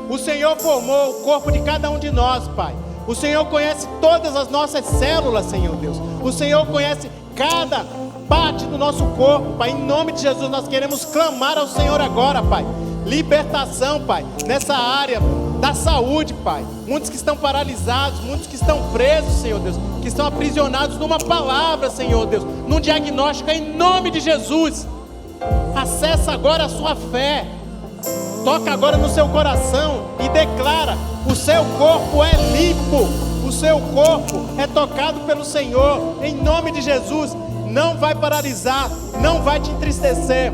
S3: O Senhor formou o corpo de cada um de nós, Pai. O Senhor conhece todas as nossas células, Senhor Deus. O Senhor conhece cada parte do nosso corpo, Pai. Em nome de Jesus, nós queremos clamar ao Senhor agora, Pai. Libertação, Pai, nessa área da saúde, Pai. Muitos que estão paralisados, muitos que estão presos, Senhor Deus, que estão aprisionados numa palavra, Senhor Deus, num diagnóstico, em nome de Jesus. Acessa agora a sua fé. Toca agora no seu coração e declara: o seu corpo é limpo, o seu corpo é tocado pelo Senhor, em nome de Jesus. Não vai paralisar, não vai te entristecer.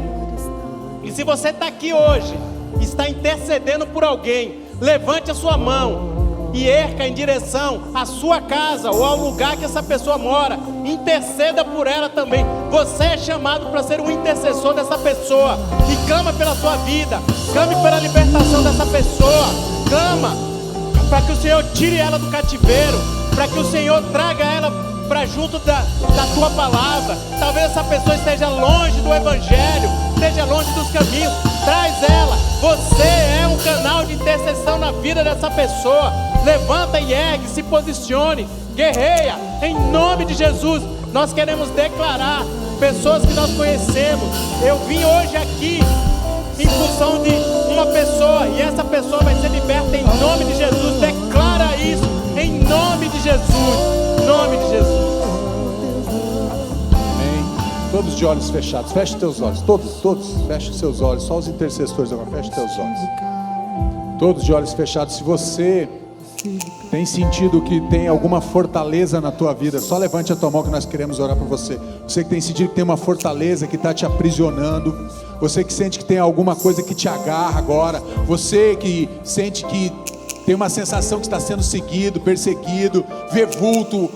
S3: E se você está aqui hoje, está intercedendo por alguém, levante a sua mão e erca em direção à sua casa ou ao lugar que essa pessoa mora. Interceda por ela também. Você é chamado para ser um intercessor dessa pessoa. E clama pela sua vida, clame pela libertação dessa pessoa. Clama para que o Senhor tire ela do cativeiro, para que o Senhor traga ela para junto da tua palavra. Talvez essa pessoa esteja longe do evangelho, esteja longe dos caminhos. Traz ela. Você é um canal de intercessão na vida dessa pessoa. Levanta e ergue, se posicione, guerreia, em nome de Jesus. Nós queremos declarar pessoas que nós conhecemos. Eu vim hoje aqui em função de uma pessoa, e essa pessoa vai ser liberta em nome de Jesus. Declara isso em nome de Jesus. Em nome de Jesus.
S4: Amém. Todos de olhos fechados. Feche teus olhos. Todos. Feche seus olhos. Só os intercessores agora. Feche teus olhos. Todos de olhos fechados. Se você tem sentido que tem alguma fortaleza na tua vida, só levante a tua mão que nós queremos orar por você. Você que tem sentido que tem uma fortaleza que está te aprisionando. Você que sente que tem alguma coisa que te agarra agora. Você que sente que tem uma sensação que está sendo seguido, perseguido, vê vulto,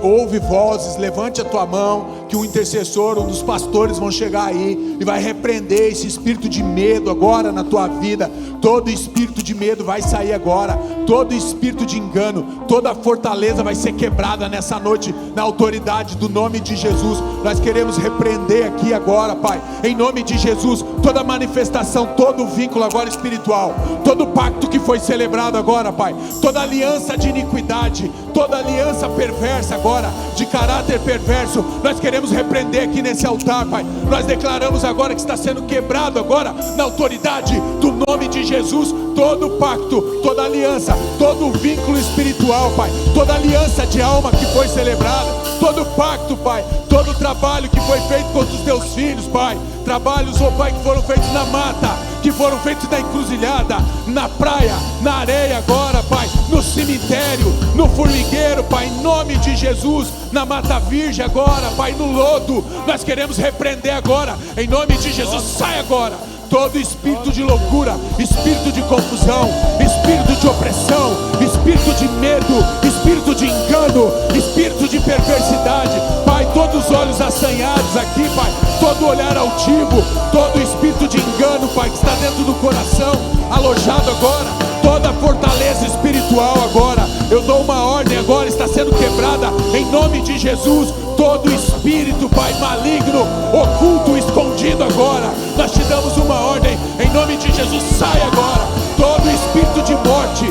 S4: ouve vozes. Levante a tua mão, que o intercessor, um dos pastores vão chegar aí e vai repreender esse espírito de medo agora na tua vida. Todo espírito de medo vai sair agora, todo espírito de engano, toda fortaleza vai ser quebrada nessa noite, na autoridade do nome de Jesus. Nós queremos repreender aqui agora, Pai, em nome de Jesus, toda manifestação, todo vínculo agora espiritual, todo pacto que foi celebrado agora, Pai, toda aliança de iniquidade, toda aliança perversa agora, de caráter perverso, nós queremos repreender aqui nesse altar, Pai. Nós declaramos agora que está sendo quebrado agora, na autoridade do nome de Jesus, todo pacto, toda aliança, todo vínculo espiritual, Pai, toda aliança de alma que foi celebrada, todo pacto, Pai, todo trabalho que foi feito contra os teus filhos, Pai, trabalhos, oh Pai, que foram feitos na mata, que foram feitos na encruzilhada, na praia, na areia agora, Pai, no cemitério, no formigueiro, Pai, em nome de Jesus, na mata virgem agora, Pai, no lodo, nós queremos repreender agora, em nome de Jesus, sai agora. Todo espírito de loucura, espírito de confusão, espírito de opressão, espírito de medo, espírito de engano, espírito de perversidade, Pai, todos os olhos assanhados aqui, Pai, todo olhar altivo, todo espírito de engano, Pai, que está dentro do coração, alojado agora, toda fortaleza espiritual agora, eu dou uma ordem agora, está sendo quebrada, em nome de Jesus, todo espírito, Pai, maligno, oculto, escondido agora, nós te damos uma ordem, em nome de Jesus, sai agora, todo espírito de morte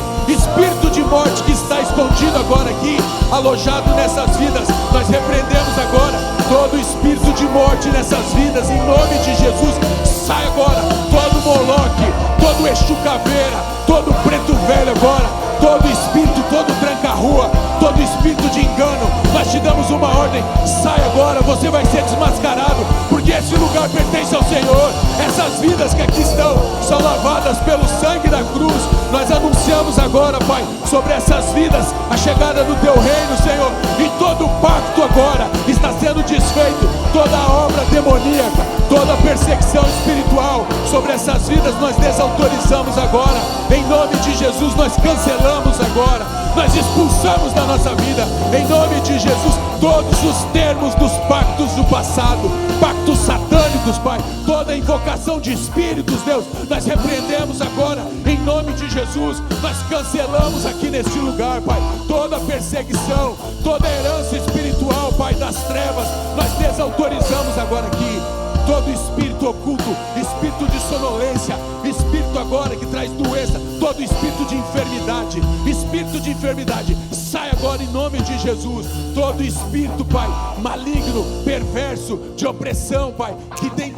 S4: que está escondido agora aqui, alojado nessas vidas, nós repreendemos agora, todo espírito de morte nessas vidas, em nome de Jesus, sai agora, todo Moloque, todo Exu Caveira, todo preto velho agora, todo espírito, todo tranca-rua, todo espírito de engano, nós te damos uma ordem, sai agora, você vai ser desmascarado, porque esse lugar pertence ao Senhor, essas vidas que aqui estão, são lavadas pelo sangue da cruz, nós anunciamos agora, Pai, sobre essas vidas, a chegada do Teu reino, Senhor, e todo pacto agora está sendo demoníaca, toda perseguição espiritual sobre essas vidas nós desautorizamos agora. Em nome de Jesus nós cancelamos agora, nós expulsamos da nossa vida, em nome de Jesus, todos os termos dos pactos do passado, pactos satânicos, Pai, toda invocação de espíritos, Deus, nós repreendemos agora, em nome de Jesus, nós cancelamos aqui neste lugar, Pai, toda perseguição, toda herança espiritual, Pai, das trevas, nós desautorizamos agora aqui. Todo espírito oculto, espírito de sonolência, espírito agora que traz doença, todo espírito de enfermidade, sai agora em nome de Jesus. Todo espírito, Pai, maligno, perverso, de opressão, Pai, que tem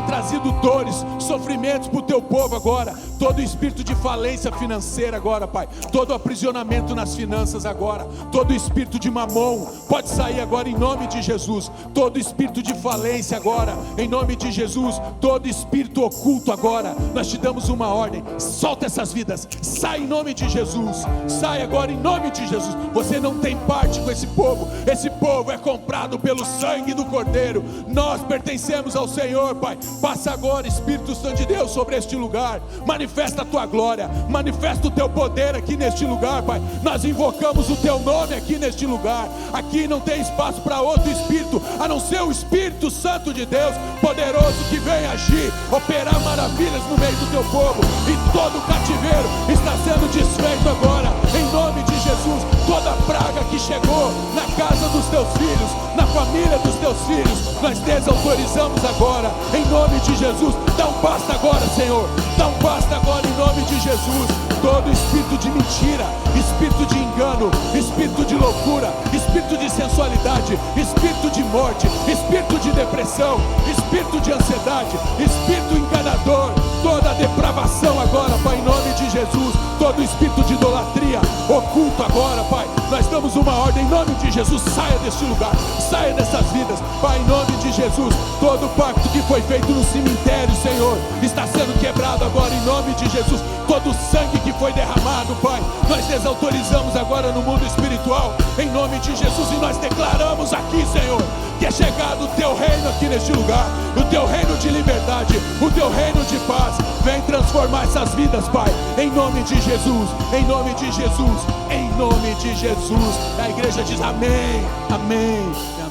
S4: trazido dores, sofrimentos para o teu povo agora. Todo espírito de falência financeira agora, Pai, todo aprisionamento nas finanças agora, todo espírito de mamon, pode sair agora em nome de Jesus. Todo espírito de falência agora, em nome de Jesus, todo espírito oculto agora, nós te damos uma ordem, solta essas vidas, sai em nome de Jesus, sai agora em nome de Jesus. Você não tem parte com esse povo é comprado pelo sangue do Cordeiro, nós pertencemos ao Senhor, Pai. Passa agora, Espírito Santo de Deus, sobre este lugar, manifesta a tua glória, manifesta o teu poder aqui neste lugar, Pai. Nós invocamos o teu nome aqui neste lugar, aqui não tem espaço para outro espírito, a não ser o Espírito Santo de Deus, poderoso, que vem agir, operar maravilhas no meio do teu povo, e todo cativeiro está sendo desfeito agora, em nome de Jesus. Toda praga que chegou na casa dos teus filhos, na família dos teus filhos, nós desautorizamos agora, em nome de Jesus. Dá um basta agora, Senhor, dá um basta agora em nome de Jesus. Todo espírito de mentira, espírito de engano, espírito de loucura, espírito de sensualidade, espírito de morte, espírito de depressão, espírito de ansiedade, espírito enganador, toda depravação agora, Pai, em nome de Jesus. Todo espírito de idolatria oculto agora, Pai, nós damos uma ordem em nome de Jesus. Saia deste lugar, saia dessas vidas, Pai, em nome de Jesus. Todo pacto que foi feito no cemitério, Senhor, está sendo quebrado agora em nome de Jesus. Todo sangue que foi derramado, Pai, nós desautorizamos agora no mundo espiritual, em nome de Jesus. E nós declaramos aqui, Senhor, que é chegado o teu reino aqui neste lugar, o teu reino de liberdade, o teu reino de paz. Vem transformar essas vidas, Pai, em nome de Jesus, em nome de Jesus, em nome de Jesus. A igreja diz amém, amém.